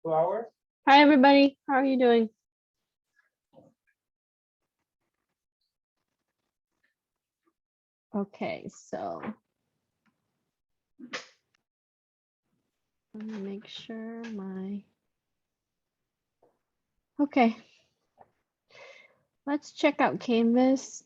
2 hours. Hi, everybody. How are you doing? Okay, so let me make sure my. Okay, let's check out Canvas.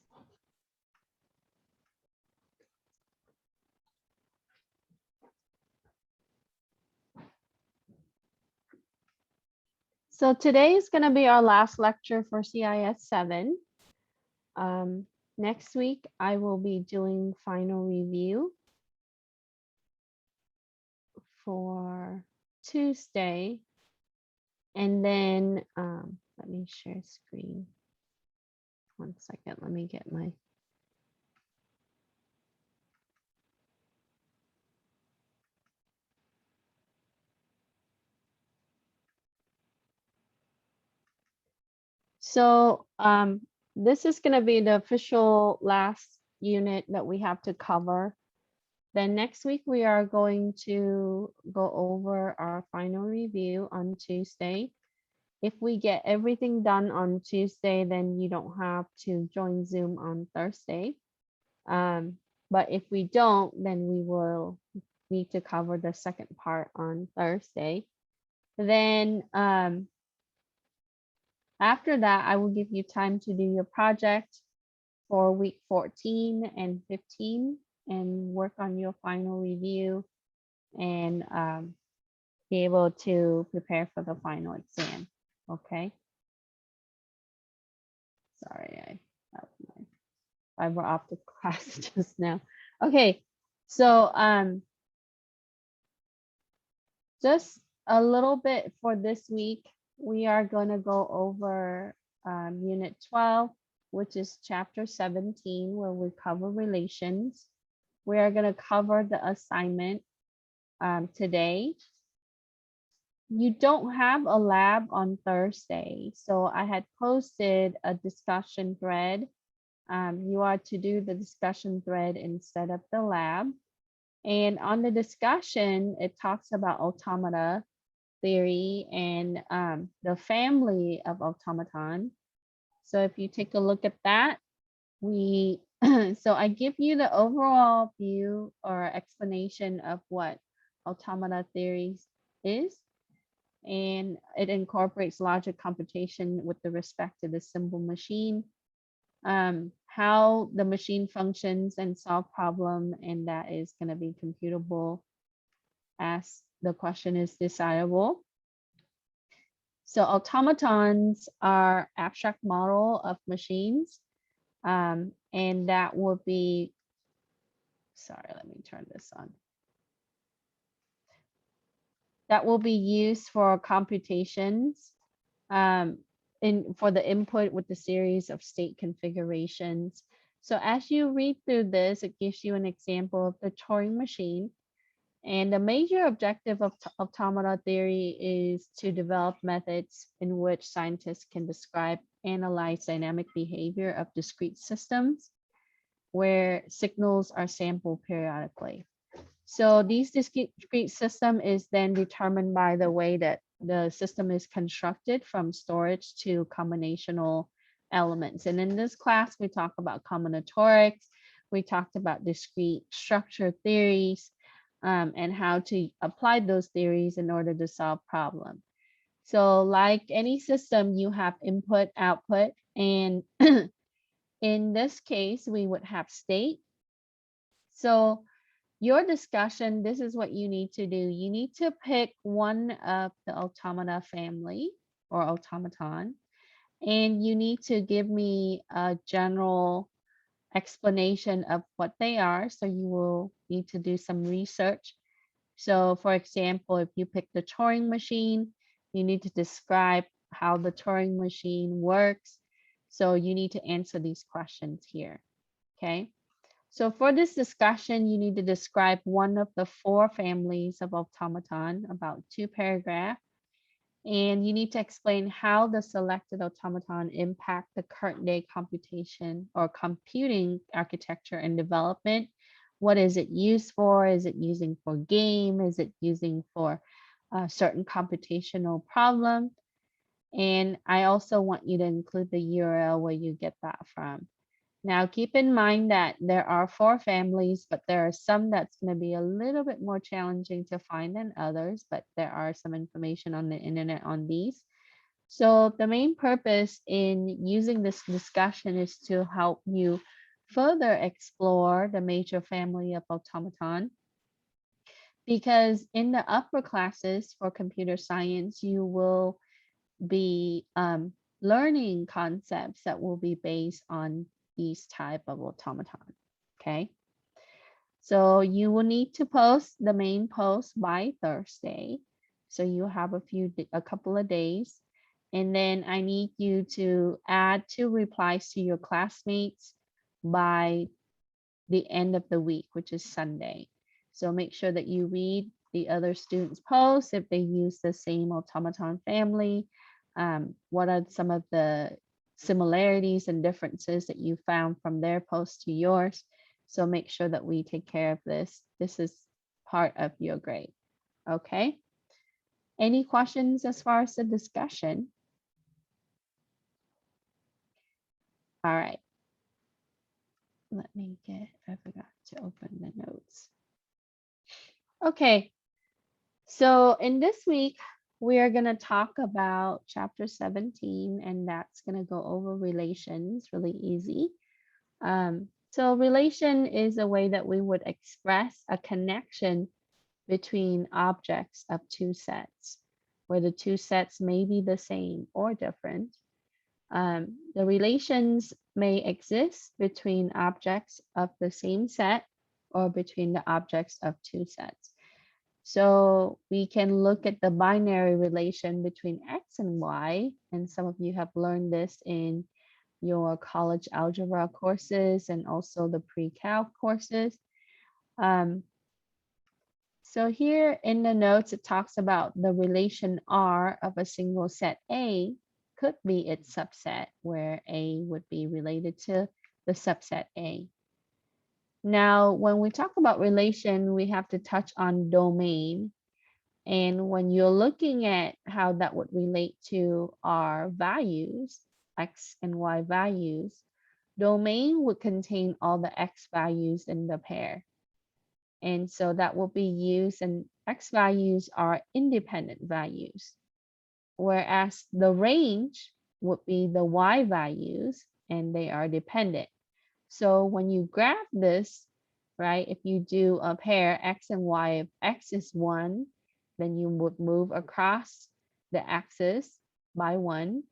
So today is going to be our last lecture for CIS7. Next week, I will be doing final review for Tuesday. And then let me share screen. 1 second, let me get my. So this is going to be the official last unit that we have to cover. Then next week, we are going to go over our final review on Tuesday. If we get everything done on Tuesday, then you don't have to join Zoom on Thursday. But if we don't, then we will need to cover the second part on Thursday. Then after that, I will give you time to do your project for week 14 and 15 and work on your final review and be able to prepare for the final exam. Okay. Sorry, I have my fiber optic class just now. Okay, so just a little bit for this week, we are going to go over unit 12, which is chapter 17, where we cover relations. We are going to cover the assignment today. You don't have a lab on Thursday, so I had posted a discussion thread. You are to do the discussion thread instead of the lab. And on the discussion, it talks about automata theory and the family of automaton. So if you take a look at that, so I give you the overall view or explanation of what automata theory is. And it incorporates logic computation with the respect to the symbol machine, how the machine functions and solve problem, and that is going to be computable as the question is decidable. So automatons are abstract model of machines, and that would be, sorry, let me turn this on. That will be used for computations for the input with the series of state configurations. So as you read through this, it gives you an example of the Turing machine. And the major objective of automata theory is to develop methods in which scientists can describe, analyze dynamic behavior of discrete systems where signals are sampled periodically. So these discrete system is then determined by the way that the system is constructed from storage to combinational elements. And in this class, we talk about combinatorics. We talked about discrete structure theories and how to apply those theories in order to solve problems. So like any system, you have input, output, and in this case, we would have state. So your discussion, this is what you need to do. You need to pick one of the automata family or automaton, and you need to give me a general explanation of what they are. So you will need to do some research. So for example, if you pick the Turing machine, you need to describe how the Turing machine works. So you need to answer these questions here, okay? So for this discussion, you need to describe one of the 4 families of automaton, about 2 paragraphs. And you need to explain how the selected automaton impact the current day computation or computing architecture and development. What is it used for? Is it using for game? Is it using for a certain computational problem. And I also want you to include the URL where you get that from. Now, keep in mind that there are 4 families, but there are some that's going to be a little bit more challenging to find than others, but there are some information on the internet on these. So the main purpose in using this discussion is to help you further explore the major family of automaton, because in the upper classes for computer science, you will be learning concepts that will be based on these type of automaton. Okay, so you will need to post the main post by Thursday, so you have a couple of days, and then I need you to add 2 replies to your classmates by the end of the week, which is Sunday. So make sure that you read the other students' posts if they use the same automaton family. What are some of the similarities and differences that you found from their post to yours? So make sure that we take care of this. This is part of your grade. Okay. Any questions as far as the discussion? All right. Let me I forgot to open the notes. Okay. So in this week, we are going to talk about chapter 17, and that's going to go over relations, really easy. So relation is a way that we would express a connection between objects of 2 sets, where the 2 sets may be the same or different. The relations may exist between objects of the same set or between the objects of 2 sets. So we can look at the binary relation between X and Y, and some of you have learned this in your college algebra courses and also the pre-calc courses. So here in the notes, it talks about the relation R of a single set A could be its subset, where A would be related to the subset A. Now, when we talk about relation, we have to touch on domain. And when you're looking at how that would relate to our values, X and Y values, domain would contain all the X values in the pair. And so that will be used, and X values are independent values, whereas the range would be the Y values and they are dependent. So when you graph this, right, if you do a pair X and Y, if X is 1, then you would move across the axis by 1.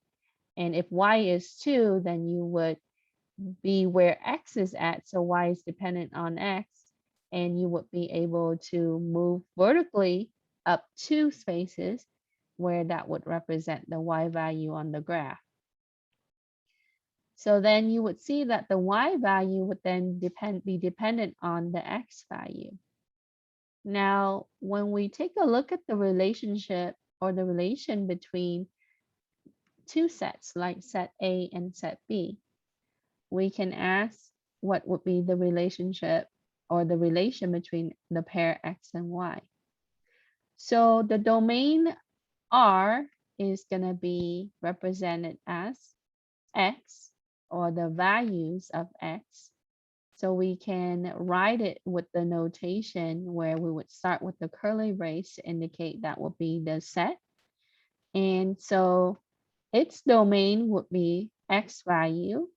And if Y is 2, then you would be where X is at. So Y is dependent on X, and you would be able to move vertically up 2 spaces, where that would represent the Y value on the graph. So then you would see that the Y value would then be dependent on the X value. Now, when we take a look at the relationship or the relation between 2 sets, like set A and set B, we can ask what would be the relationship or the relation between the pair X and Y. So the domain R is going to be represented as X, or the values of X. So we can write it with the notation where we would start with the curly brace to indicate that would be the set. And so its domain would be X value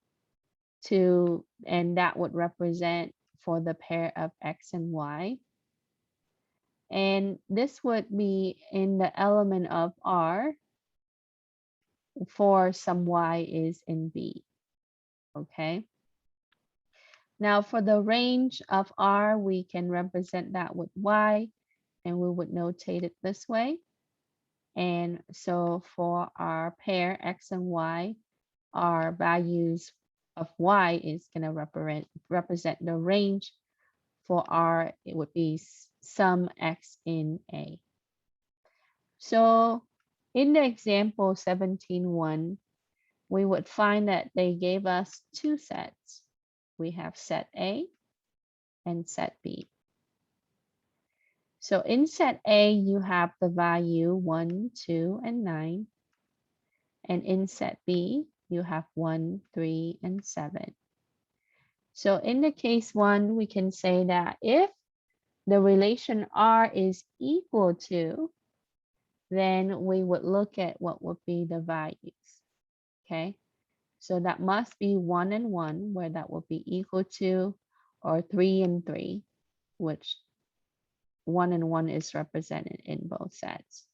and that would represent for the pair of X and Y. And this would be in the element of R for some Y is in B. Okay. Now for the range of R, we can represent that with Y, and we would notate it this way. And so for our pair X and Y, our values of Y is going to represent the range. For R, it would be some X in A. So in the example 17.1, we would find that they gave us 2 sets. We have set A and set B. So in set A, you have the value 1, 2, and 9. And in set B, you have 1, 3, and 7. So in the case 1, we can say that if the relation R is equal to, then we would look at what would be the values. Okay, so that must be 1 and 1, where that would be equal to, or 3 and 3, which 1 and 1 is represented in both sets.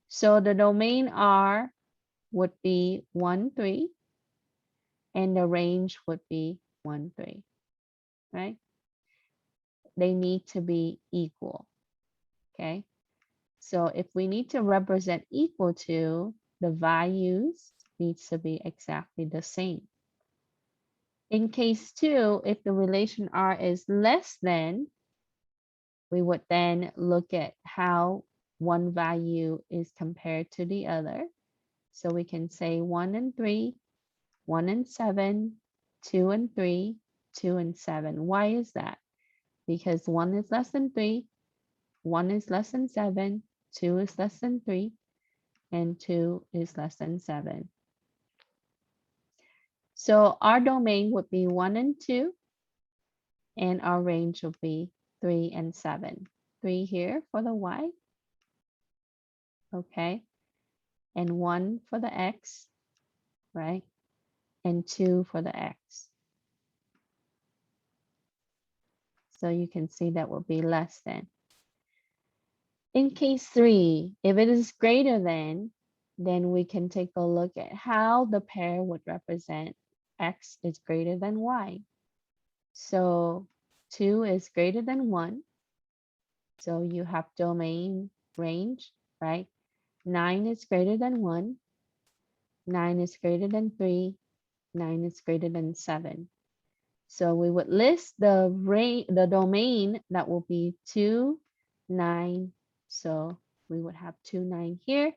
So the domain R would be 1, 3, and the range would be 1, 3, right? They need to be equal, okay? So if we need to represent equal to, the values needs to be exactly the same. In case 2, if the relation R is less than, we would then look at how one value is compared to the other. So we can say 1 and 3, 1 and 7, 2 and 3, 2 and 7. Why is that? Because 1 is less than 3, 1 is less than 7, 2 is less than 3, and 2 is less than 7. So our domain would be 1 and 2, and our range would be 3 and 7. 3 here for the y, okay, and 1 for the x, right, and 2 for the x. So you can see that will be less than. In case 3, if it is greater than, then we can take a look at how the pair would represent x is greater than y. So 2 is greater than 1. So you have domain range, right? 9 is greater than 1. 9 is greater than 3. 9 is greater than 7. So we would list the domain that will be 2, 9. So we would have 2, 9 here.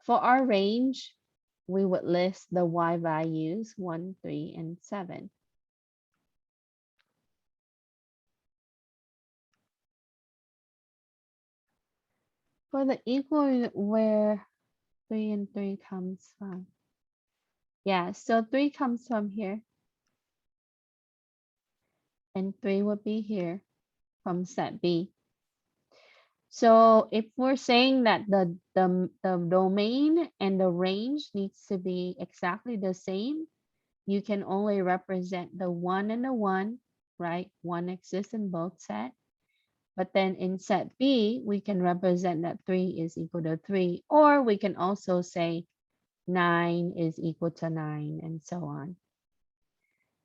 For our range, we would list the y values 1, 3, and 7. For the equal, where 3 and 3 comes from. Yeah, so 3 comes from here. And 3 would be here from set B. So if we're saying that the domain and the range needs to be exactly the same, you can only represent the 1 and the 1, right? 1 exists in both sets. But then in set B, we can represent that 3 is equal to 3, or we can also say 9 is equal to 9, and so on.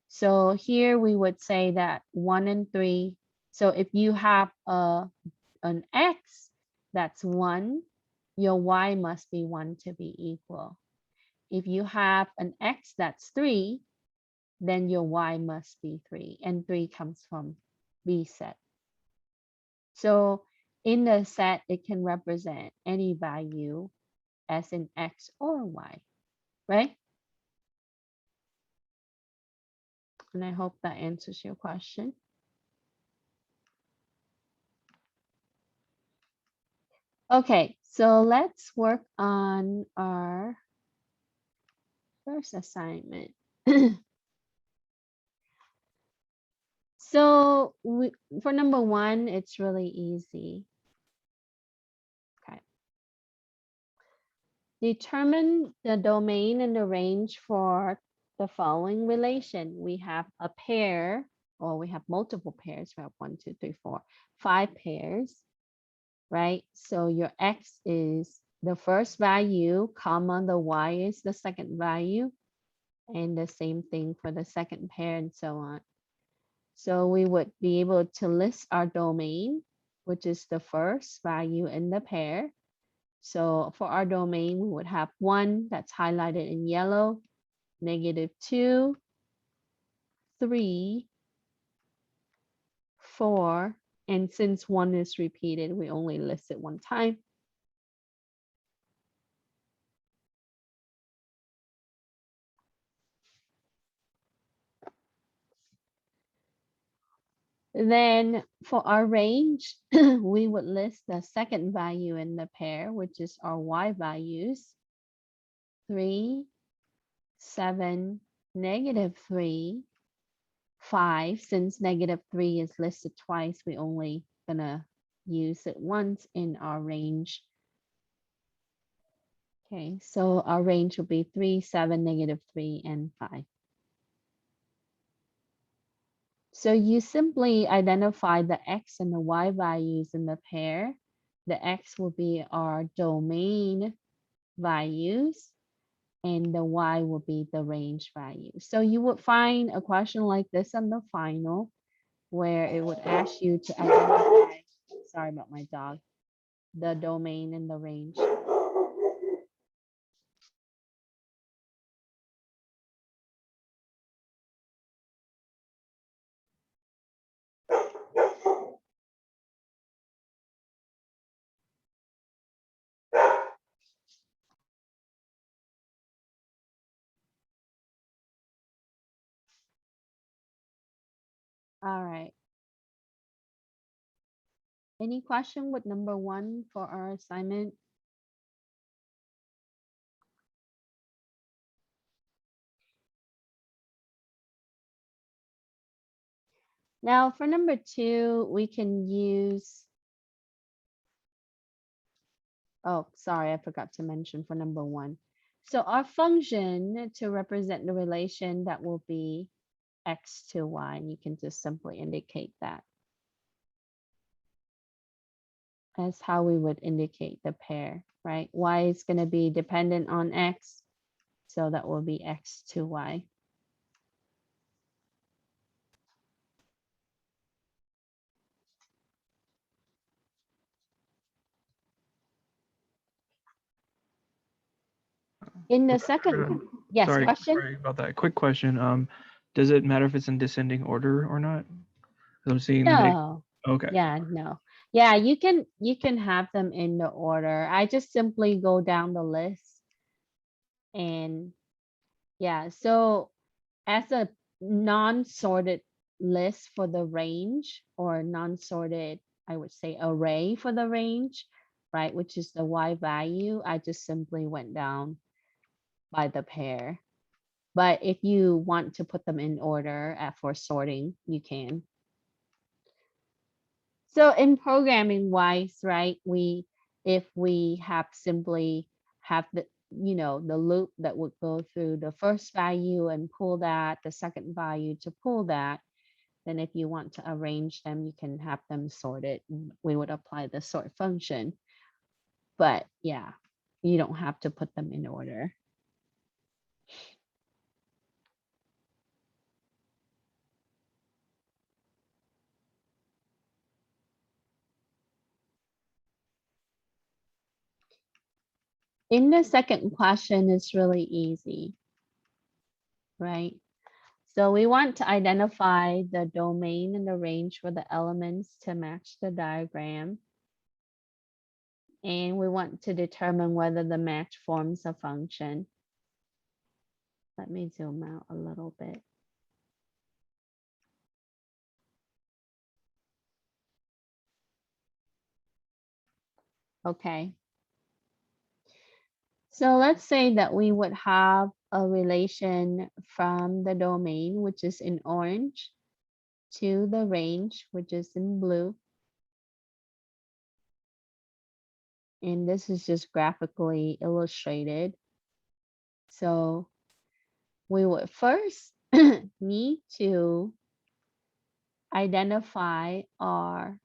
So here we would say that 1 and 3. So if you have an x that's 1, your y must be 1 to be equal. If you have an x that's 3, then your y must be 3, and 3 comes from B set. So in the set, it can represent any value as in x or y, right? And I hope that answers your question. Okay, so let's work on our first assignment. So for number 1, it's really easy. Okay. Determine the domain and the range for the following relation. We have a pair, or we have multiple pairs. We have 1, 2, 3, 4, 5 pairs, right? So your x is the first value, comma, the y is the second value, and the same thing for the second pair, and so on. So we would be able to list our domain, which is the first value in the pair. So for our domain, we would have 1 that's highlighted in yellow, -2, 3, 4, and since 1 is repeated, we only list it one time. Then for our range, we would list the second value in the pair, which is our y values, 3, 7, -3, 5. Since -3 is listed twice, we only gonna use it once in our range. Okay, so our range will be 3, 7, -3, and 5. So you simply identify the x and the y values in the pair. The x will be our domain values, and the y will be the range value. So you would find a question like this on the final, where it would ask you to identify, sorry about my dog, the domain and the range. All right. Any question with number 1 for our assignment? Now for number 2, we can use, oh, sorry, I forgot to mention for number 1. So our function to represent the relation, that will be x to y, and you can just simply indicate that as how we would indicate the pair, right? Y is going to be dependent on x, so that will be x to y. In the second, yes, Sorry, question? sorry about that. Quick question. Does it matter if it's in descending order or not? 'Cause I'm seeing the No. okay. Yeah, no. Yeah, you can have them in the order. I just simply go down the list, and yeah, so as a non-sorted list for the range, or non-sorted, I would say, array for the range, right, which is the y value, I just simply went down by the pair. But if you want to put them in order for sorting, you can. So in programming wise, right, if we have simply have the, the loop that would go through the first value and pull that, the second value to pull that, then if you want to arrange them, you can have them sorted. We would apply the sort function. But yeah, you don't have to put them in order. In the second question, it's really easy, right? So we want to identify the domain and the range for the elements to match the diagram. And we want to determine whether the match forms a function. Let me zoom out a little bit. Okay. So let's say that we would have a relation from the domain, which is in orange, to the range, which is in blue. And this is just graphically illustrated. So we would first need to identify our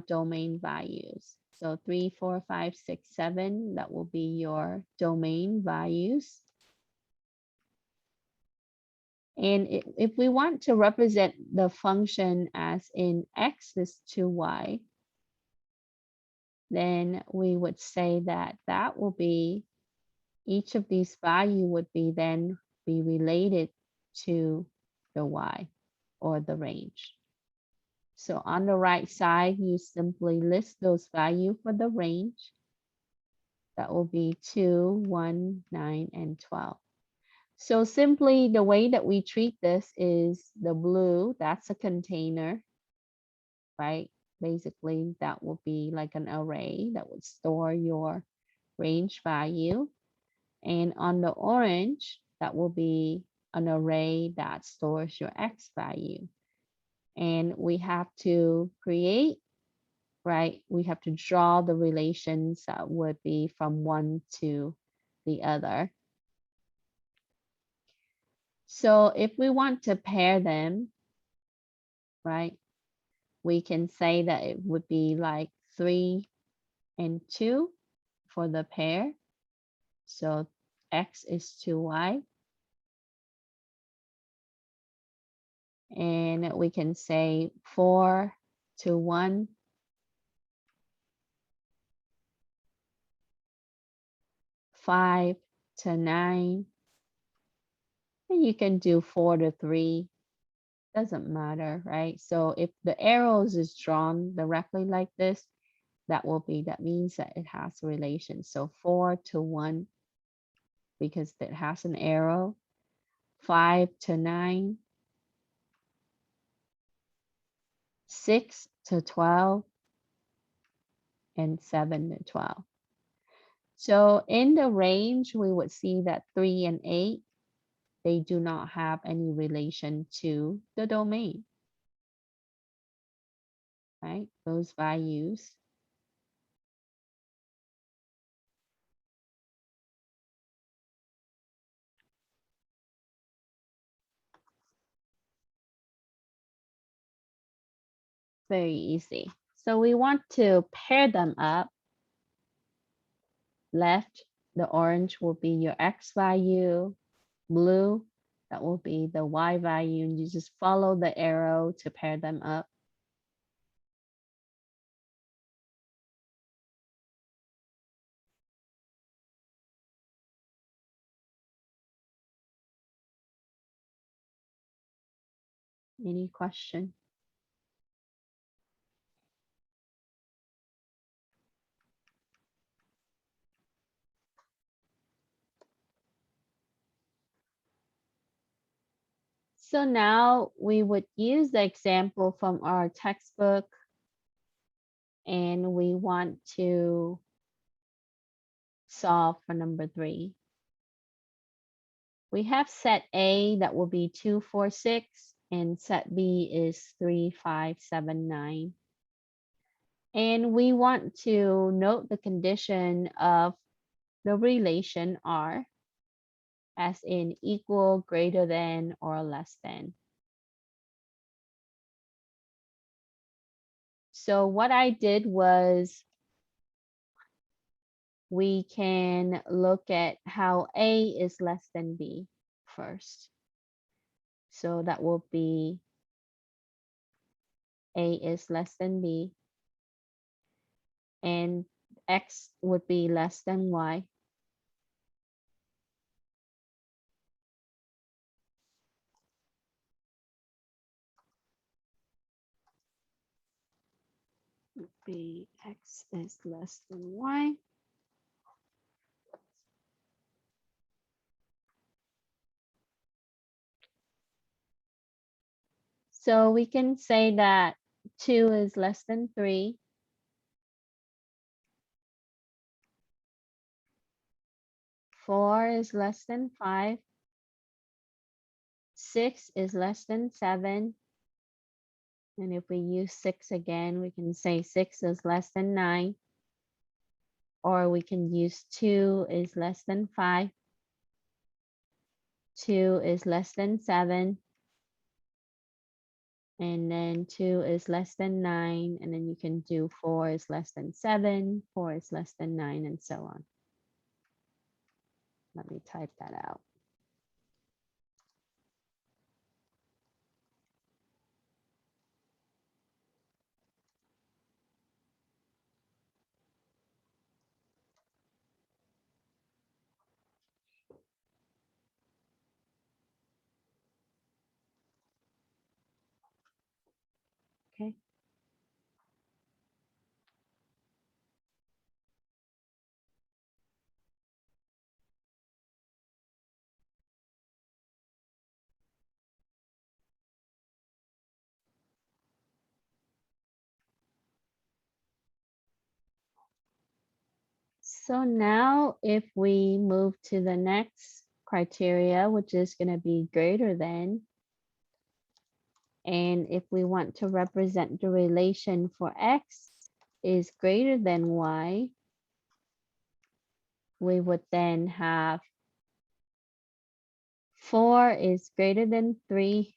domain values. So 3, 4, 5, 6, 7, that will be your domain values. And if we want to represent the function as in x is to y, then we would say that that will be, each of these value would be then be related to the y, or the range. So on the right side, you simply list those values for the range. That will be 2, 1, 9, and 12. So simply the way that we treat this is the blue, that's a container, right? Basically, that will be like an array that would store your range value. And on the orange, that will be an array that stores your X value. And we have to create, right? We have to draw the relations that would be from one to the other. So if we want to pair them, right, we can say that it would be like 3 and 2 for the pair. So X is to Y. And we can say 4 to 1, 5 to 9. And you can do 4 to 3. Doesn't matter, right? So if the arrows is drawn directly like this, that means that it has a relation. So 4 to 1, because it has an arrow. 5 to 9. 6 to 12. And 7 to 12. So in the range, we would see that 3 and 8, they do not have any relation to the domain, right? Those values. Very easy. So we want to pair them up. Left, the orange will be your X value. Blue, that will be the Y value. And you just follow the arrow to pair them up. Any question? So now we would use the example from our textbook, and we want to solve for number 3. We have set A that will be 2, 4, 6, and set B is 3, 5, 7, 9. And we want to note the condition of the relation R as in equal, greater than, or less than. So what I did was we can look at how A is less than B first. So that will be A is less than B, and X would be less than Y. Would be X is less than Y. So we can say that 2 is less than 3. 4 is less than 5. 6 is less than 7. And if we use 6 again, we can say 6 is less than 9. Or we can use 2 is less than 5. 2 is less than 7. And then 2 is less than 9. And then you can do 4 is less than 7. 4 is less than 9, and so on. Let me type that out. Okay. So now if we move to the next criteria, which is going to be greater than, and if we want to represent the relation for x is greater than y, we would then have 4 is greater than 3.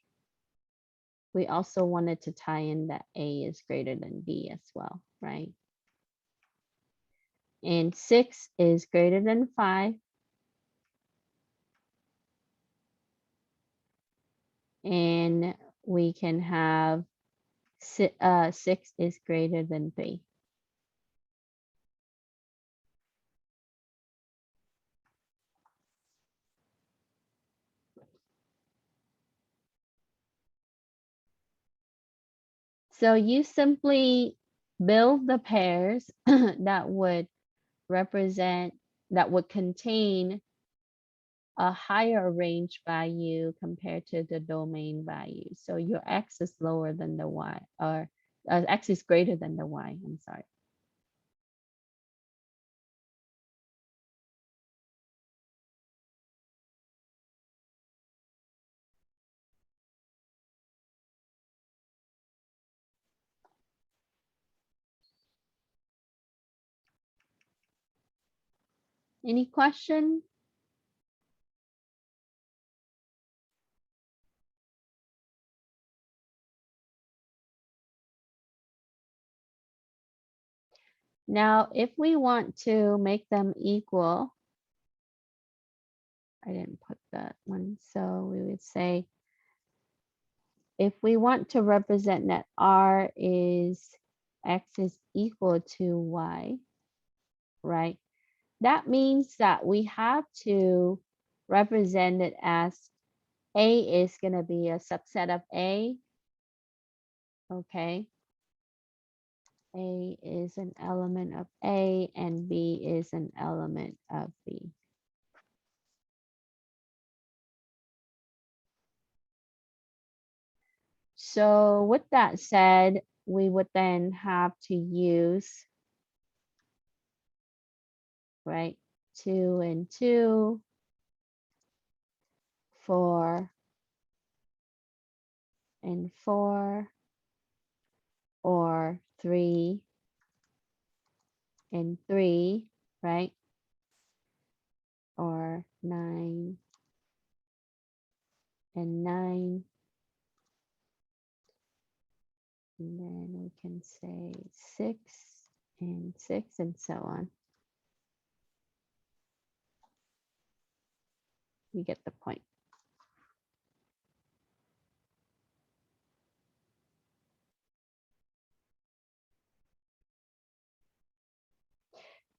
We also wanted to tie in that a is greater than b as well, right? And 6 is greater than 5. And we can have 6 is greater than 3. So you simply build the pairs that would represent, that would contain a higher range value compared to the domain value. So your x is lower than the y, or x is greater than the y, I'm sorry. Any question? Now, if we want to make them equal, I didn't put that one, so we would say, if we want to represent that r is x is equal to y, right? That means that we have to represent it as a is going to be a subset of a, okay? A is an element of A and B is an element of B. So with that said, we would then have to use, right, 2 and 2, 4 and 4, or 3 and 3, right? Or 9 and 9. And then we can say 6 and 6 and so on. You get the point.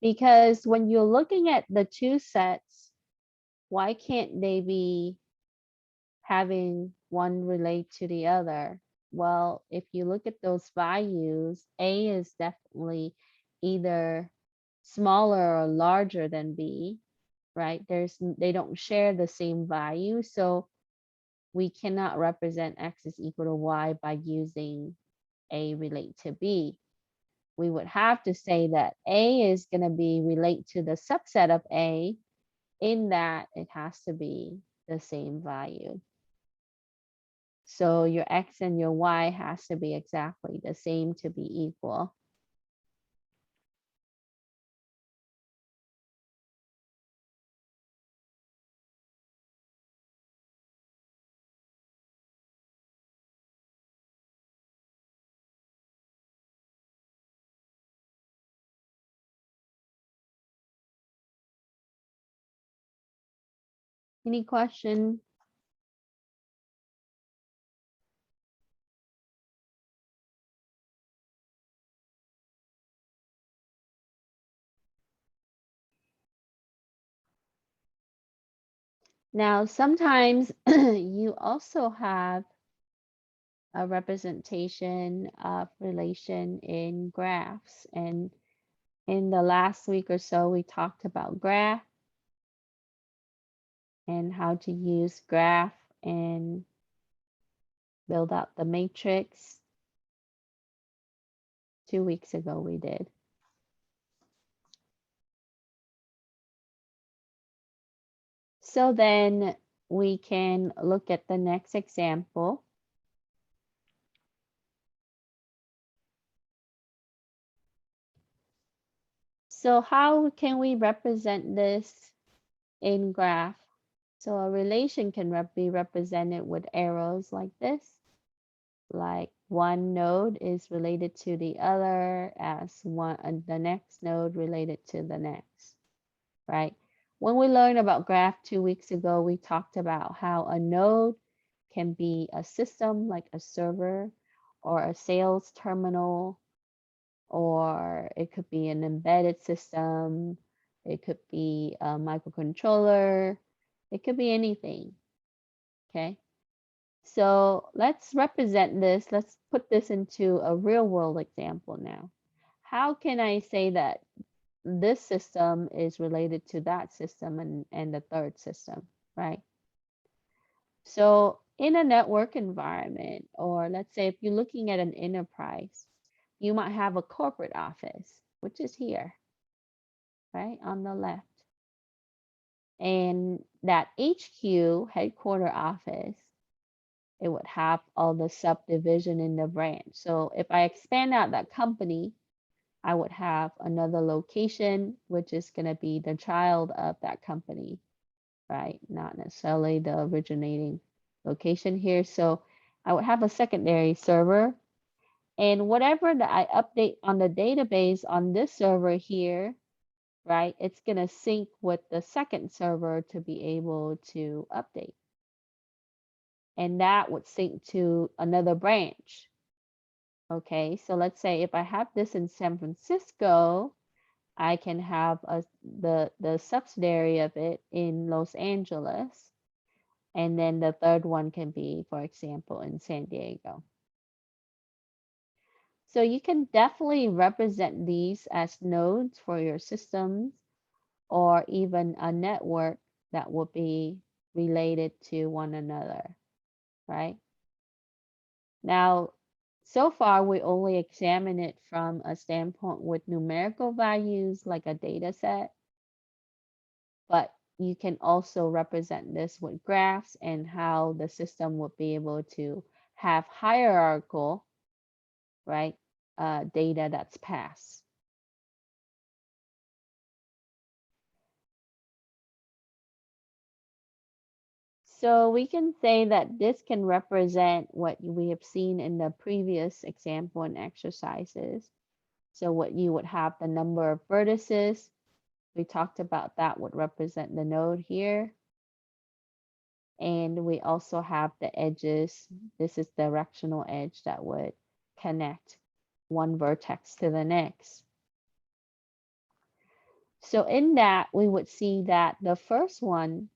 Because when you're looking at the two sets, why can't they be having one relate to the other? Well, if you look at those values, A is definitely either smaller or larger than B, right? They don't share the same value. So we cannot represent X is equal to Y by using A relate to B. We would have to say that A is going to be relate to the subset of A, in that it has to be the same value. So your X and your Y has to be exactly the same to be equal. Any question? Now, sometimes you also have a representation of relation in graphs. And in the last week or so, we talked about graph and how to use graph and build out the matrix. 2 weeks ago we did. So then we can look at the next example. So how can we represent this in graph? So a relation can be represented with arrows like this. Like one node is related to the other as the next node related to the next, right? When we learned about graph 2 weeks ago, we talked about how a node can be a system like a server or a sales terminal, or it could be an embedded system. It could be a microcontroller. It could be anything, okay? So let's represent this. Let's put this into a real world example now. How can I say that this system is related to that system and the third system, right? So in a network environment, or let's say if you're looking at an enterprise, you might have a corporate office, which is here, right, on the left. And that HQ, headquarter office, it would have all the subdivision in the branch. So if I expand out that company, I would have another location, which is going to be the child of that company, right? Not necessarily the originating location here. So I would have a secondary server, and whatever that I update on the database on this server here, right? It's going to sync with the second server to be able to update. And that would sync to another branch. Okay, so let's say if I have this in San Francisco, I can have the subsidiary of it in Los Angeles. And then the third one can be, for example, in San Diego. So you can definitely represent these as nodes for your systems, or even a network that will be related to one another, right? Now, so far, we only examine it from a standpoint with numerical values like a data set, but you can also represent this with graphs and how the system would be able to have hierarchical, right, data that's passed. So we can say that this can represent what we have seen in the previous example and exercises. So what you would have the number of vertices. We talked about that would represent the node here. And we also have the edges. This is directional edge that would connect one vertex to the next. So in that, we would see that the first one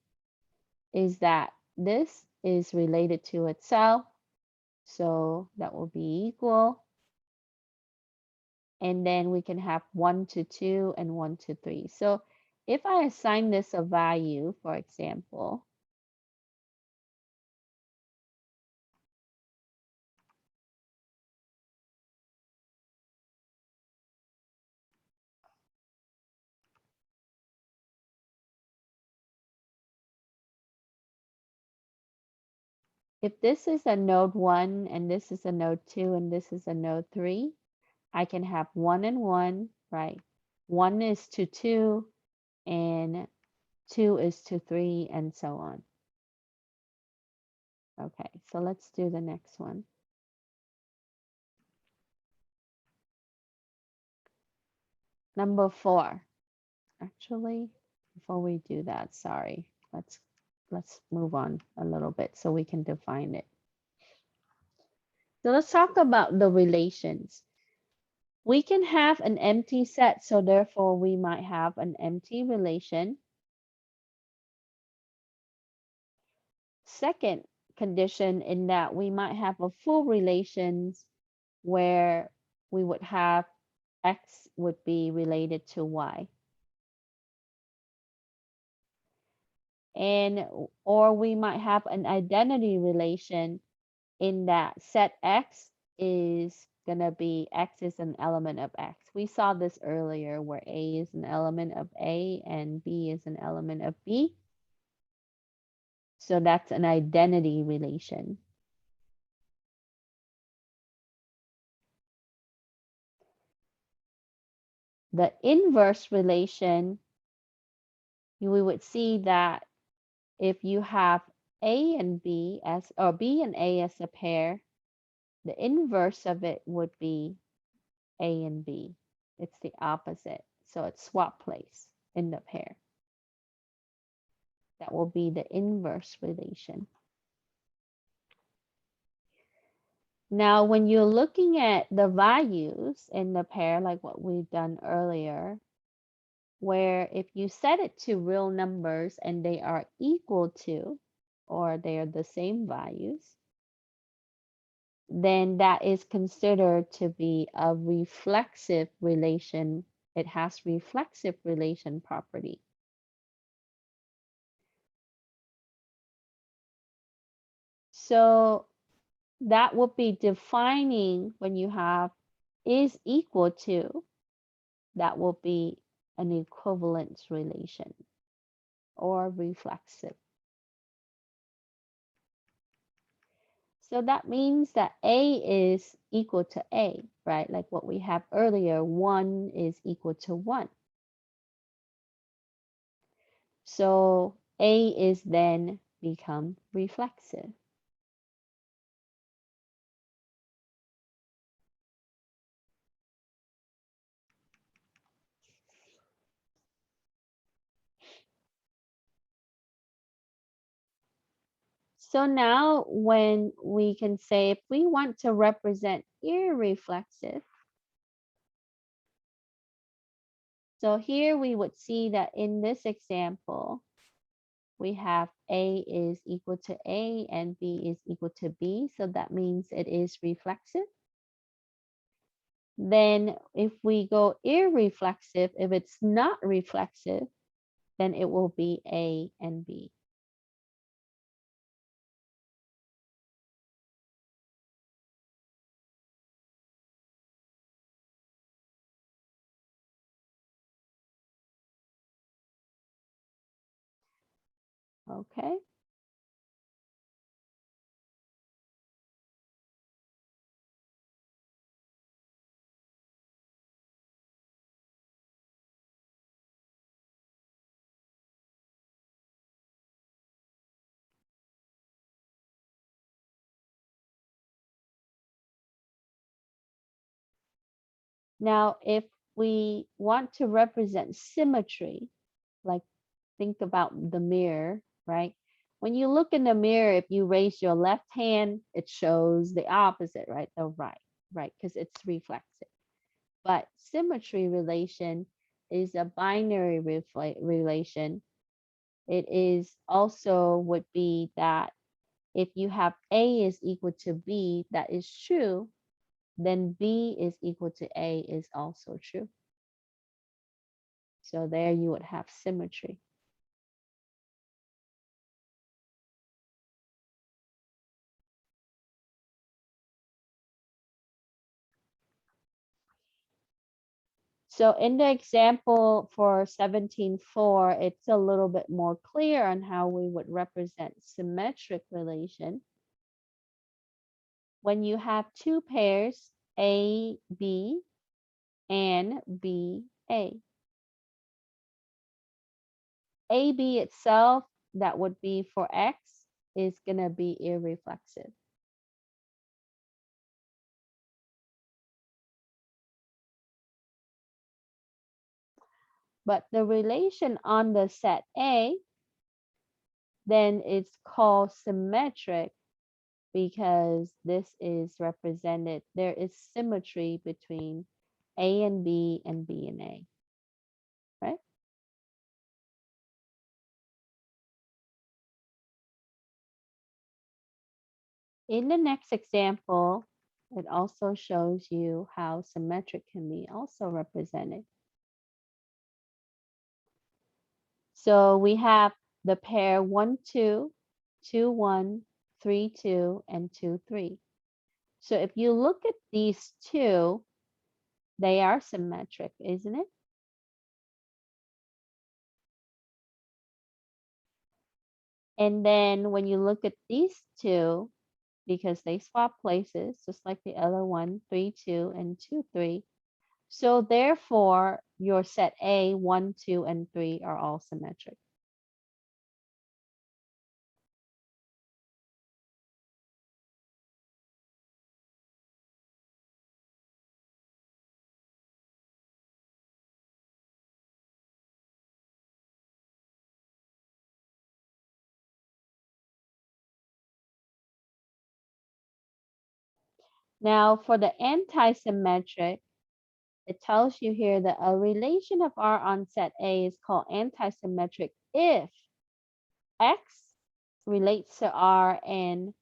is that this is related to itself. So that will be equal. And then we can have 1 to 2 and 1 to 3. So if I assign this a value, for example, if this is a node 1 and this is a node 2 and this is a node 3, I can have 1 and 1, right? 1 is to 2 and 2 is to 3 and so on. Okay, so let's do the next one. Number 4. Actually, before we do that, sorry, let's move on a little bit so we can define it. So let's talk about the relations. We can have an empty set, so therefore we might have an empty relation. Second condition in that we might have a full relations where we would have X would be related to Y. And or we might have an identity relation in that set X is gonna be X is an element of X. We saw this earlier where A is an element of A and B is an element of B. So that's an identity relation. The inverse relation, we would see that if you have A and B as, or B and A as a pair, the inverse of it would be A and B. It's the opposite. So it's swap place in the pair. That will be the inverse relation. Now, when you're looking at the values in the pair, like what we've done earlier, where if you set it to real numbers and they are equal to, or they are the same values, then that is considered to be a reflexive relation. It has reflexive relation property. So that would be defining when you have is equal to, that will be an equivalence relation or reflexive. So that means that A is equal to A, right? Like what we have earlier, 1 is equal to 1. So A is then become reflexive. So now when we can say, if we want to represent irreflexive, so here we would see that in this example, we have A is equal to A and B is equal to B. So that means it is reflexive. Then if we go irreflexive, if it's not reflexive, then it will be A and B. Okay. Now, if we want to represent symmetry, like think about the mirror, right? When you look in the mirror, if you raise your left hand, it shows the opposite, right? The right, because it's reflexive. But symmetry relation is a binary relation. It is also would be that if you have A is equal to B, that is true, then B is equal to A is also true. So there you would have symmetry. So in the example for 17.4, it's a little bit more clear on how we would represent symmetric relation. When you have two pairs, A, B, and B, A. AB itself, that would be for X, is gonna be irreflexive. But the relation on the set A, then it's called symmetric because this is represented, there is symmetry between A and B and B and A, right? In the next example, it also shows you how symmetric can be also represented. So we have the pair 1, 2, 2, 1, 3, 2, and 2, 3. So if you look at these two, they are symmetric, isn't it? And then when you look at these two, because they swap places, just like the other one, 3, 2, and 2, 3. So therefore, your set A, 1, 2, and 3 are all symmetric. Now for the anti-symmetric, it tells you here that a relation of R on set A is called anti-symmetric if X relates to R and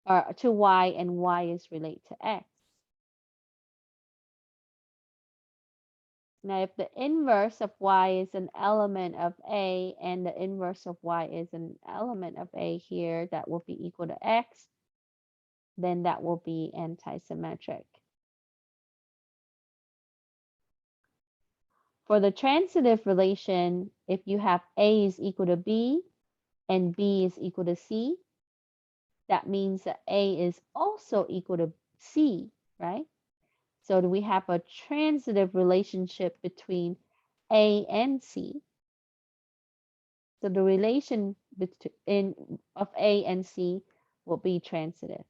or to Y and Y is related to X. Now, if the inverse of Y is an element of A and the inverse of Y is an element of A here, that will be equal to X, then that will be anti-symmetric. For the transitive relation, if you have A is equal to B and B is equal to C, that means that A is also equal to C, right? So we have a transitive relationship between A and C. So the relation between of A and C will be transitive.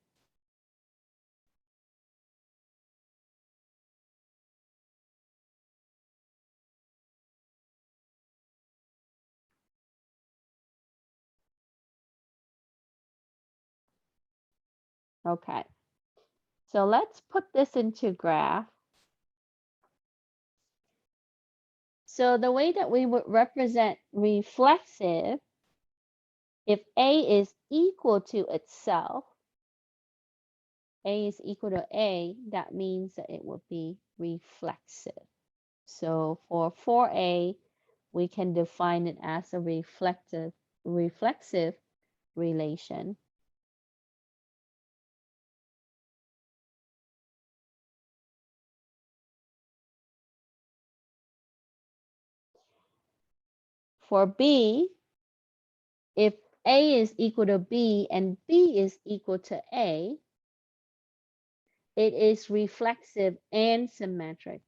Okay. So let's put this into graph. So the way that we would represent reflexive, if A is equal to itself, A is equal to A, that means that it would be reflexive. So for 4A, we can define it as a reflexive relation. For B, if A is equal to B and B is equal to A, it is reflexive and symmetric,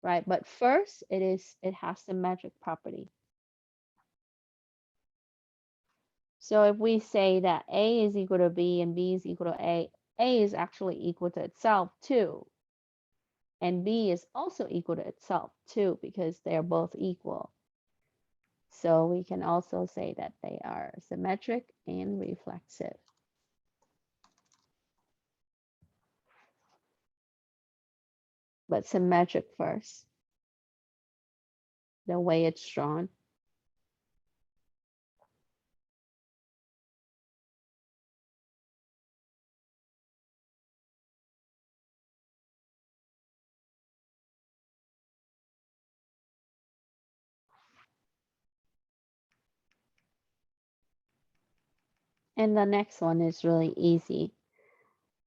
right? But first, it has symmetric property. So if we say that A is equal to B and B is equal to A is actually equal to itself too. And B is also equal to itself too, because they're both equal. So we can also say that they are symmetric and reflexive. But symmetric first, the way it's drawn. And the next one is really easy.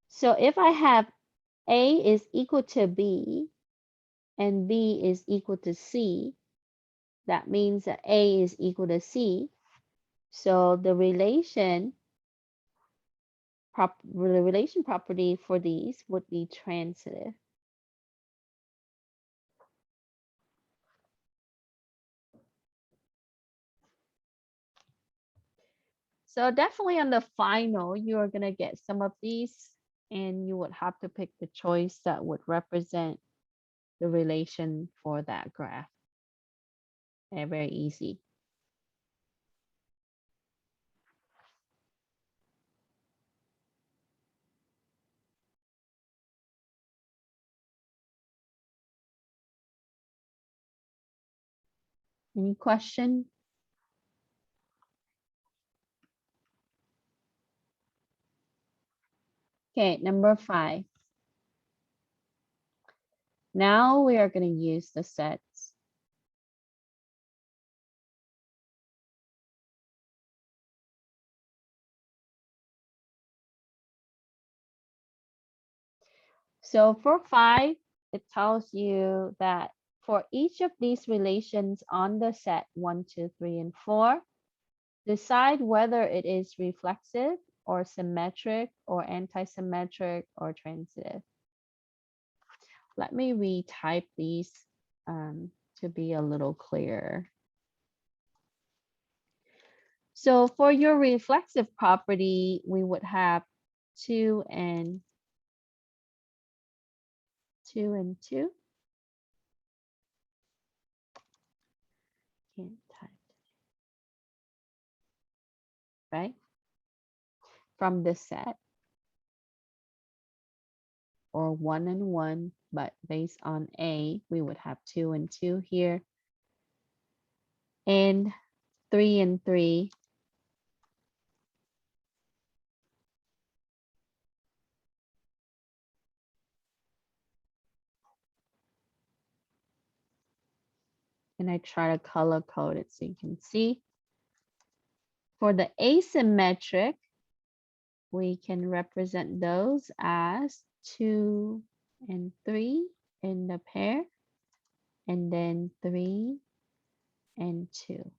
So if I have A is equal to B and B is equal to C, that means that A is equal to C. So the relation property for these would be transitive. So definitely on the final, you are going to get some of these and you would have to pick the choice that would represent the relation for that graph. And very easy. Any question? Okay, number 5. Now we are going to use the sets. So for 5, it tells you that for each of these relations on the set 1, 2, 3, and 4, decide whether it is reflexive or symmetric or anti-symmetric or transitive. Let me retype these to be a little clearer. So for your reflexive property, we would have 2 and 2 and 2. Can't type, right? From this set, or 1 and 1, but based on A, we would have 2 and 2 here, and 3 and 3. And I try to color code it so you can see. For the asymmetric, we can represent those as 2 and 3 in the pair, and then 3 and 2.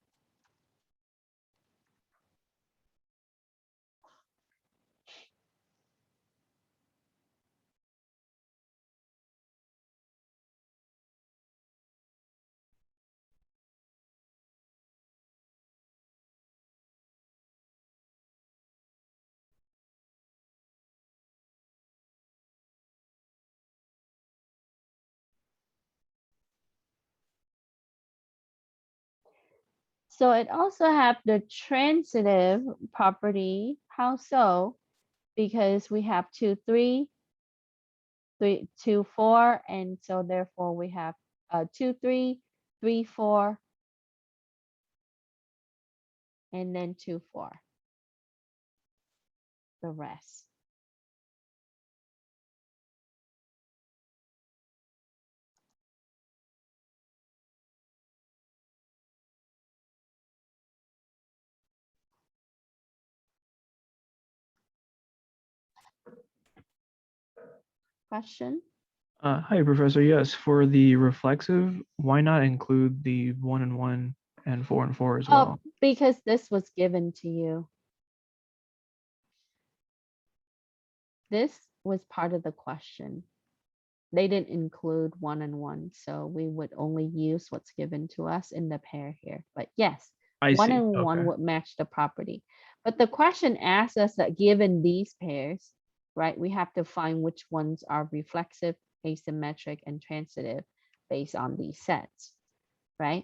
So it also have the transitive property. How so? Because we have 2, 3, 3, 2, 4, and so therefore we have 2, 3, 3, 4, and then 2, 4. The rest. Question? Hi, Professor. Yes, for the reflexive, why not include the 1 and 1 and 4 and 4 as well? Because this was given to you. This was part of the question. They didn't include 1 and 1, so we would only use what's given to us in the pair here. But yes, I 1 see. and 1 Okay. would match the property. But the question asks us that given these pairs, right, we have to find which ones are reflexive, asymmetric, and transitive based on these sets, right?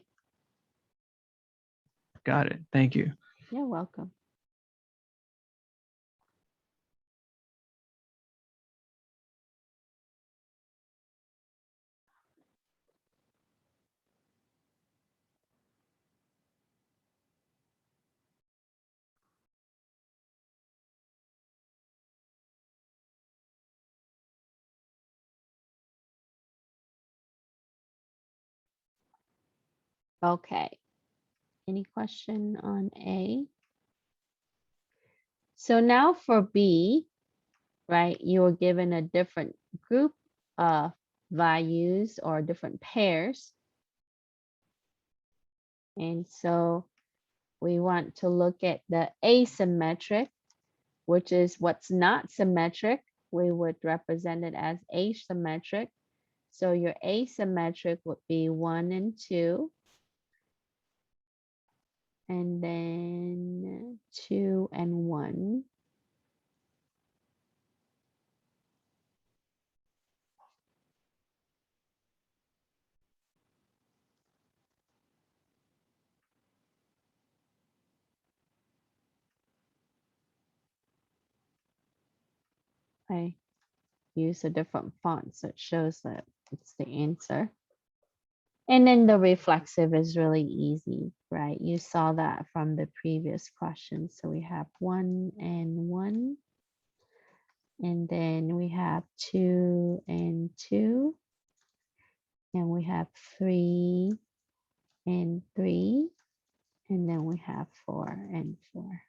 Got it. Thank you. You're welcome. Okay. Any question on A? So now for B, right, you're given a different group of values or different pairs. And so we want to look at the asymmetric, which is what's not symmetric. We would represent it as asymmetric. So your asymmetric would be 1 and 2. And then 2 and 1. I use a different font so it shows that it's the answer. And then the reflexive is really easy, right? You saw that from the previous question. So we have 1 and 1. And then we have 2 and 2. And we have 3 and 3. And then we have 4 and 4.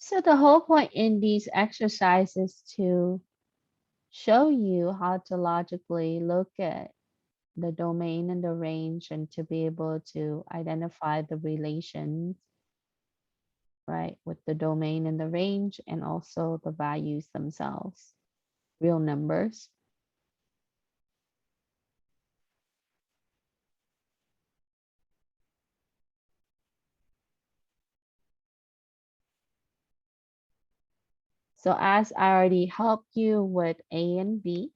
So the whole point in these exercises to show you how to logically look at the domain and the range and to be able to identify the relations, right, with the domain and the range and also the values themselves, real numbers. So as I already helped you with A and B,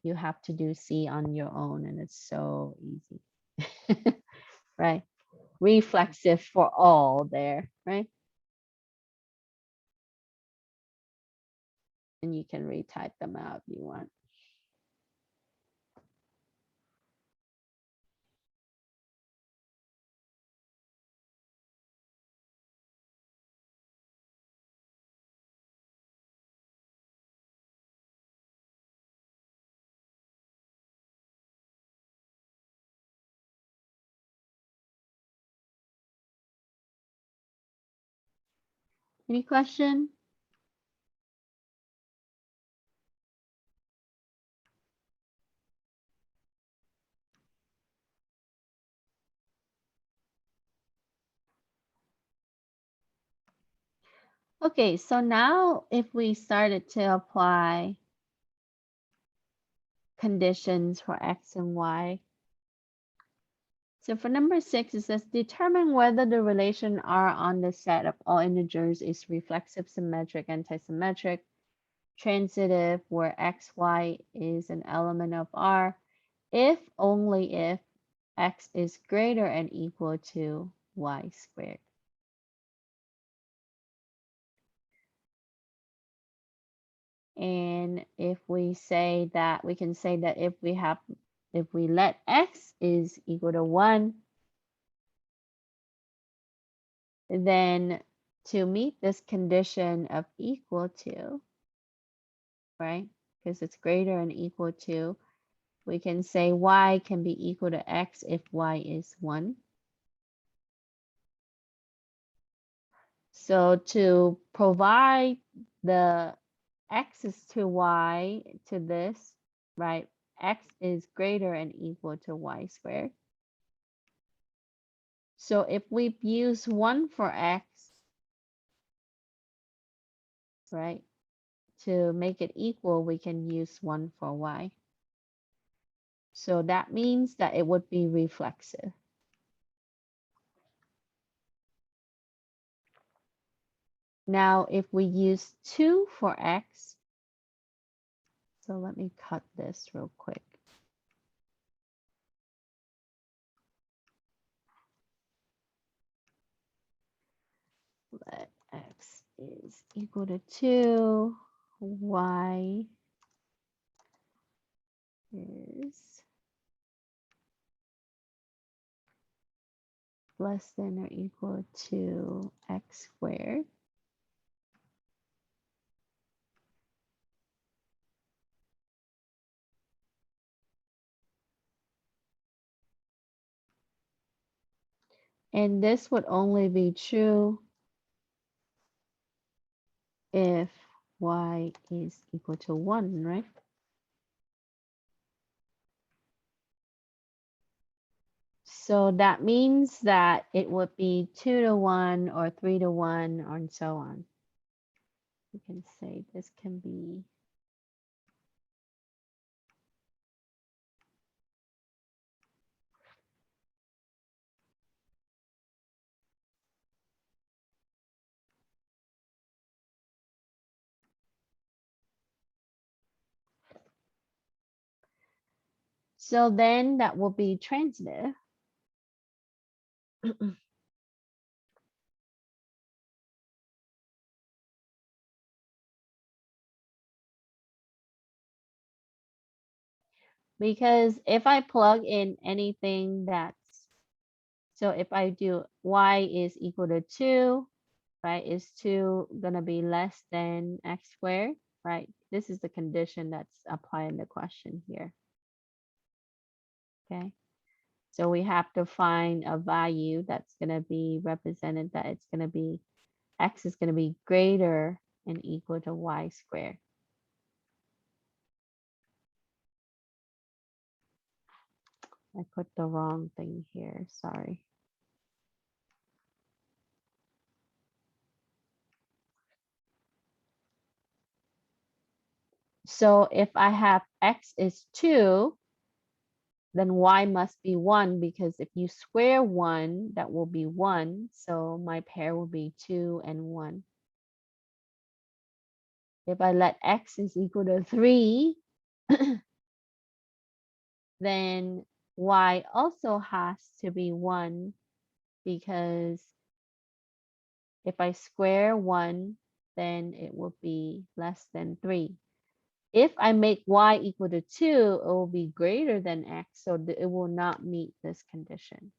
you have to do C on your own, and it's so easy, right? Reflexive for all there, right? And you can retype them out if you want. Any question? Okay, so now if we started to apply conditions for X and Y. So for number 6, it says determine whether the relation R on the set of all integers is reflexive, symmetric, antisymmetric, transitive, where X, Y is an element of R, if only if X is greater and equal to Y squared. And if we say that, we can say that if we let X is equal to 1, then to meet this condition of equal to, right? Because it's greater and equal to, we can say Y can be equal to X if Y is 1. So to provide the X's to Y to this, right? X is greater and equal to Y squared. So if we use 1 for X, right, to make it equal, we can use 1 for Y. So that means that it would be reflexive. Now, if we use 2 for X, so let me cut this real quick. Let X is equal to 2, Y is less than or equal to X squared. And this would only be true if Y is equal to 1, right? So that means that it would be 2 to 1 or 3 to 1 and so on. We can say this can be so then that will be transitive. Because if I plug in anything so if I do Y is equal to 2, right, is 2 gonna be less than X squared, right? This is the condition that's applying the question here. Okay, so we have to find a value that's gonna be represented that it's gonna be x is going to be greater and equal to y squared. I put the wrong thing here, sorry. So if I have x is 2, then y must be 1, because if you square 1, that will be 1. So my pair will be 2 and 1. If I let x is equal to 3, then y also has to be 1, because if I square 1, then it will be less than 3. If I make y equal to 2, it will be greater than x, so it will not meet this condition.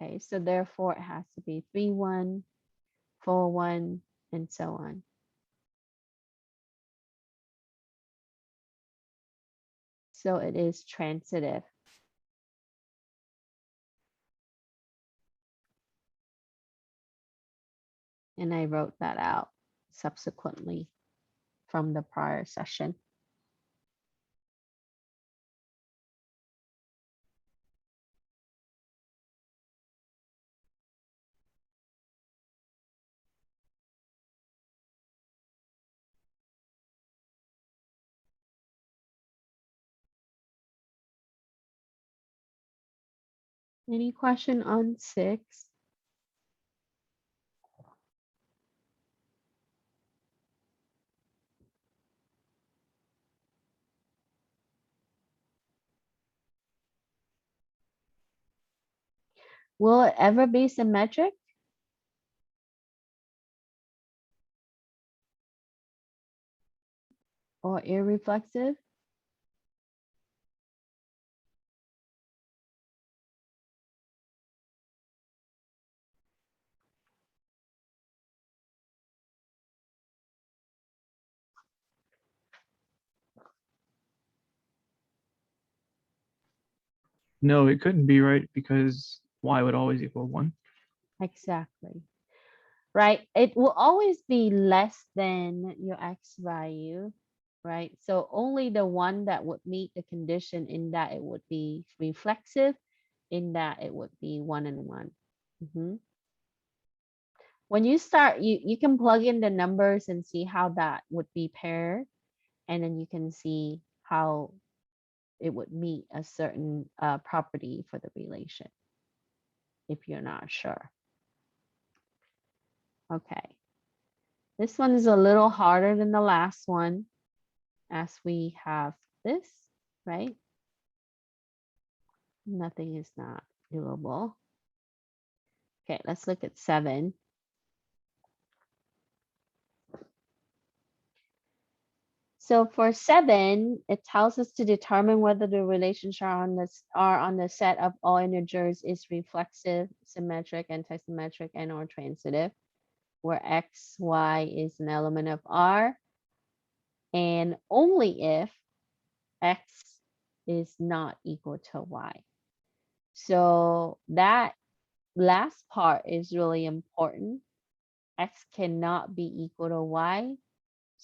Okay, so therefore it has to be 3, 1, 4, 1, and so on. So it is transitive. And I wrote that out subsequently from the prior session. Any question on 6? Will it ever be symmetric? Or irreflexive? No, it couldn't be, right, because y would always equal 1. Exactly. Right? It will always be less than your x value, right? So only the one that would meet the condition, in that it would be reflexive, in that it would be 1 and 1. When you start, you can plug in the numbers and see how that would be paired, and then you can see how it would meet a certain property for the relation, if you're not sure. Okay. This one is a little harder than the last one, as we have this, right? Nothing is not doable. Okay, let's look at 7. So for 7, it tells us to determine whether the relations are on the set of all integers is reflexive, symmetric, antisymmetric, and or transitive, where x, y is an element of R, and only if x is not equal to y. So that last part is really important. X cannot be equal to y,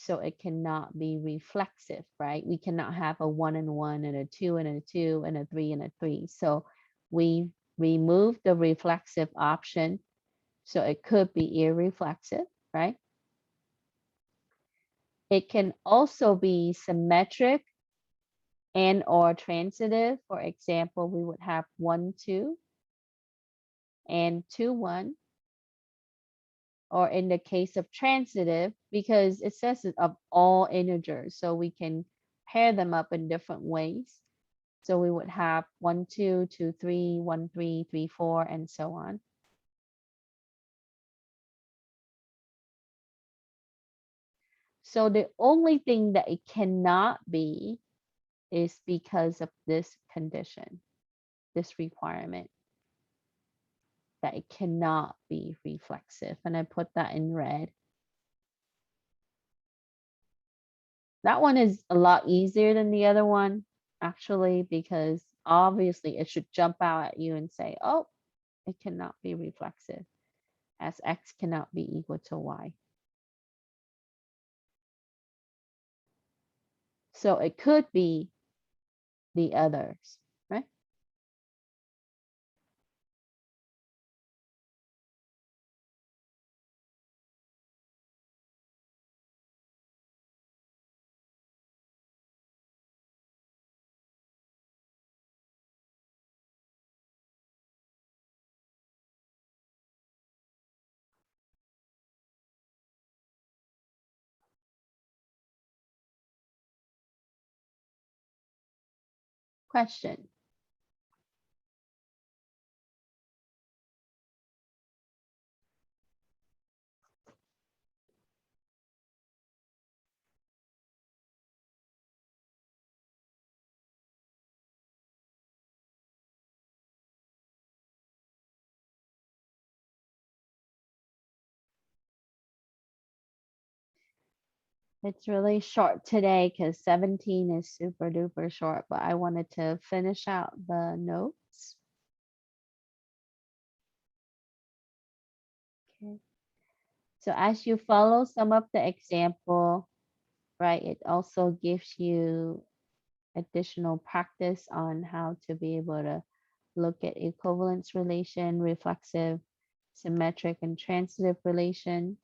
so it cannot be reflexive, right? We cannot have a 1 and 1 and a 2 and a 2 and a 3 and a 3. So we remove the reflexive option, so it could be irreflexive, right? It can also be symmetric and or transitive. For example, we would have 1, 2 and 2, 1. Or in the case of transitive, because it says it of all integers, so we can pair them up in different ways. So we would have 1, 2, 2, 3, 1, 3, 3, 4, and so on. So the only thing that it cannot be is because of this condition, this requirement, that it cannot be reflexive. And I put that in red. That one is a lot easier than the other one, actually, because obviously it should jump out at you and say, oh, it cannot be reflexive. as X cannot be equal to Y. So it could be the others, right? Question. It's really short today because 17 is super duper short, but I wanted to finish out the notes. Okay. So as you follow some of the example, right, it also gives you additional practice on how to be able to look at equivalence relation, reflexive, symmetric, and transitive relation,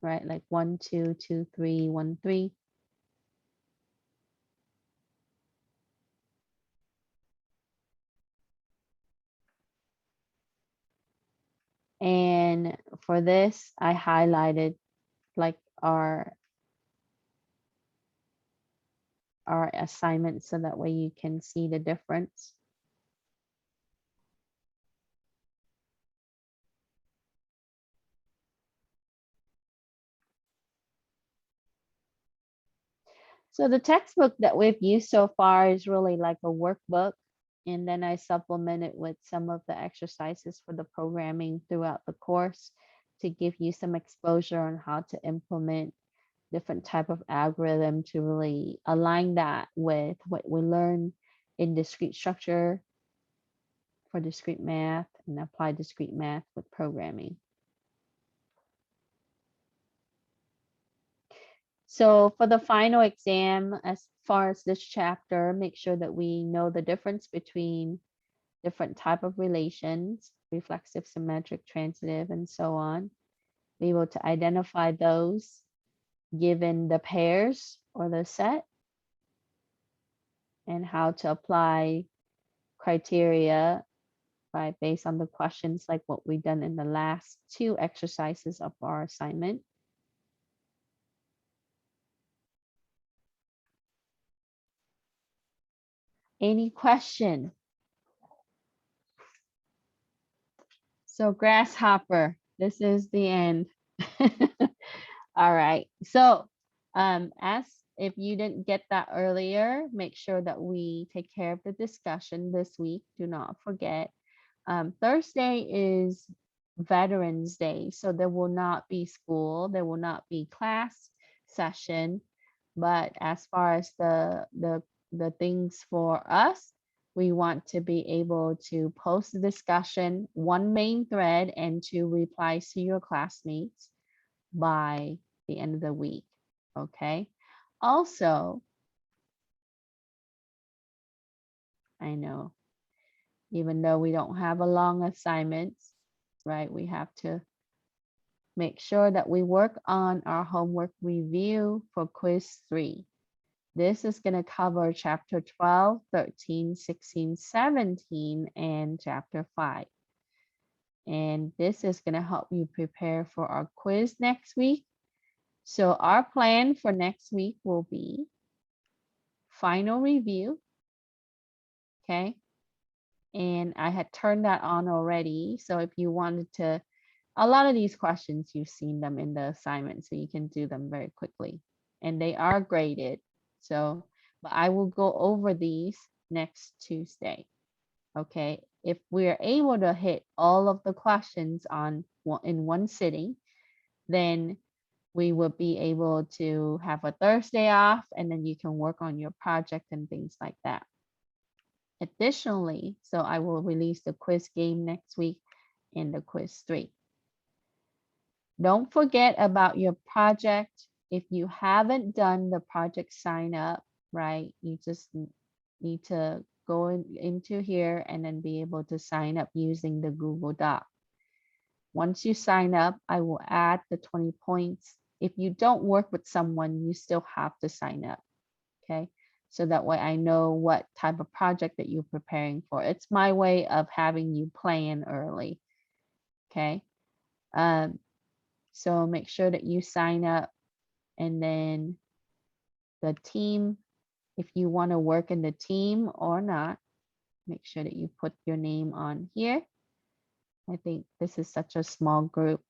right? Like 1, 2, 2, 3, 1, 3. And for this, I highlighted like our assignment so that way you can see the difference. So the textbook that we've used so far is really like a workbook. And then I supplement it with some of the exercises for the programming throughout the course to give you some exposure on how to implement different type of algorithm to really align that with what we learn in discrete structure for discrete math and apply discrete math with programming. So for the final exam, as far as this chapter, make sure that we know the difference between different type of relations, reflexive, symmetric, transitive, and so on. Be able to identify those given the pairs or the set, and how to apply criteria, right, based on the questions like what we've done in the last 2 exercises of our assignment. Any question? So grasshopper, this is the end. All right. So as if you didn't get that earlier, make sure that we take care of the discussion this week. Do not forget. Thursday is Veterans Day, so there will not be school, there will not be class session. But as far as the things for us, we want to be able to post the discussion, 1 main thread, and 2 replies to your classmates by the end of the week. Okay. Also, I know, even though we don't have a long assignments, right? We have to make sure that we work on our homework review for quiz 3. This is going to cover chapter 12, 13, 16, 17, and chapter 5. And this is going to help you prepare for our quiz next week. So our plan for next week will be final review. Okay. And I had turned that on already. So if you wanted to, a lot of these questions, you've seen them in the assignment, so you can do them very quickly. And they are graded. So, but I will go over these next Tuesday. Okay. If we're able to hit all of the questions in one sitting, then we will be able to have a Thursday off, and then you can work on your project and things like that. Additionally, so I will release the quiz game next week and the quiz 3. Don't forget about your project. If you haven't done the project sign up, right, you just need to go into here and then be able to sign up using the Google Doc. Once you sign up, I will add the 20 points. If you don't work with someone, you still have to sign up, okay? So that way I know what type of project that you're preparing for. It's my way of having you plan early, okay? So make sure that you sign up, and then the team, if you want to work in the team or not, make sure that you put your name on here. I think this is such a small group,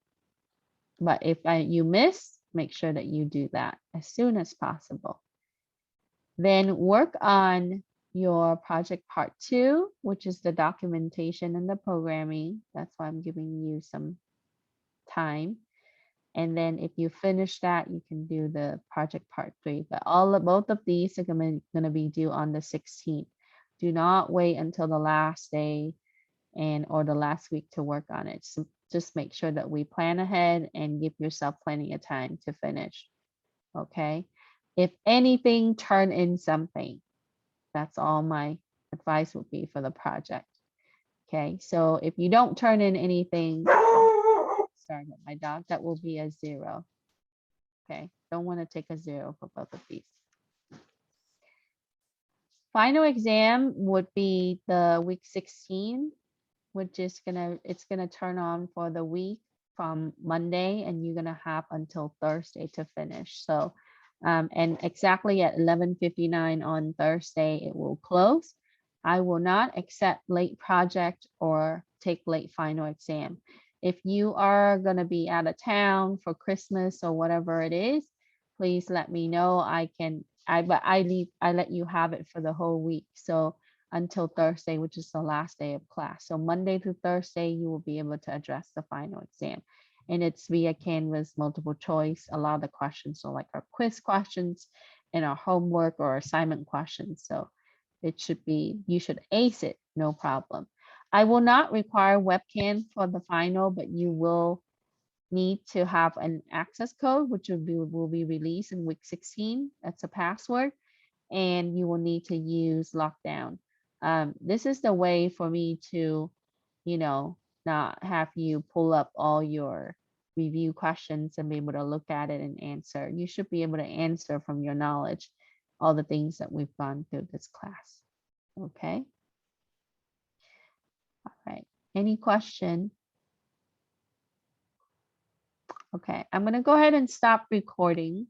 but if you miss, make sure that you do that as soon as possible. Then work on your project part 2, which is the documentation and the programming. That's why I'm giving you some time. And then if you finish that, you can do the project part 3. But both of these are going to be due on the 16th. Do not wait until the last day or the last week to work on it. So just make sure that we plan ahead and give yourself plenty of time to finish. Okay. If anything, turn in something. That's all my advice would be for the project. Okay. So if you don't turn in anything, sorry about my dog, that will be a 0. Okay. Don't want to take a 0 for both of these. Final exam would be the week 16, which is it's gonna turn on for the week from Monday, and you're gonna have until Thursday to finish. So, and exactly at 11:59 on Thursday, it will close. I will not accept late project or take late final exam. If you are gonna be out of town for Christmas or whatever it is, please let me know. I let you have it for the whole week. So until Thursday, which is the last day of class. So Monday through Thursday, you will be able to address the final exam. And it's via Canvas, multiple choice. A lot of the questions are like our quiz questions and our homework or assignment questions. So you should ace it, no problem. I will not require webcam for the final, but you will need to have an access code, which will be released in week 16. That's a password. And you will need to use lockdown. This is the way for me to, not have you pull up all your review questions and be able to look at it and answer. You should be able to answer from your knowledge all the things that we've gone through this class. Okay. All right. Any question? Okay, I'm going to go ahead and stop recording.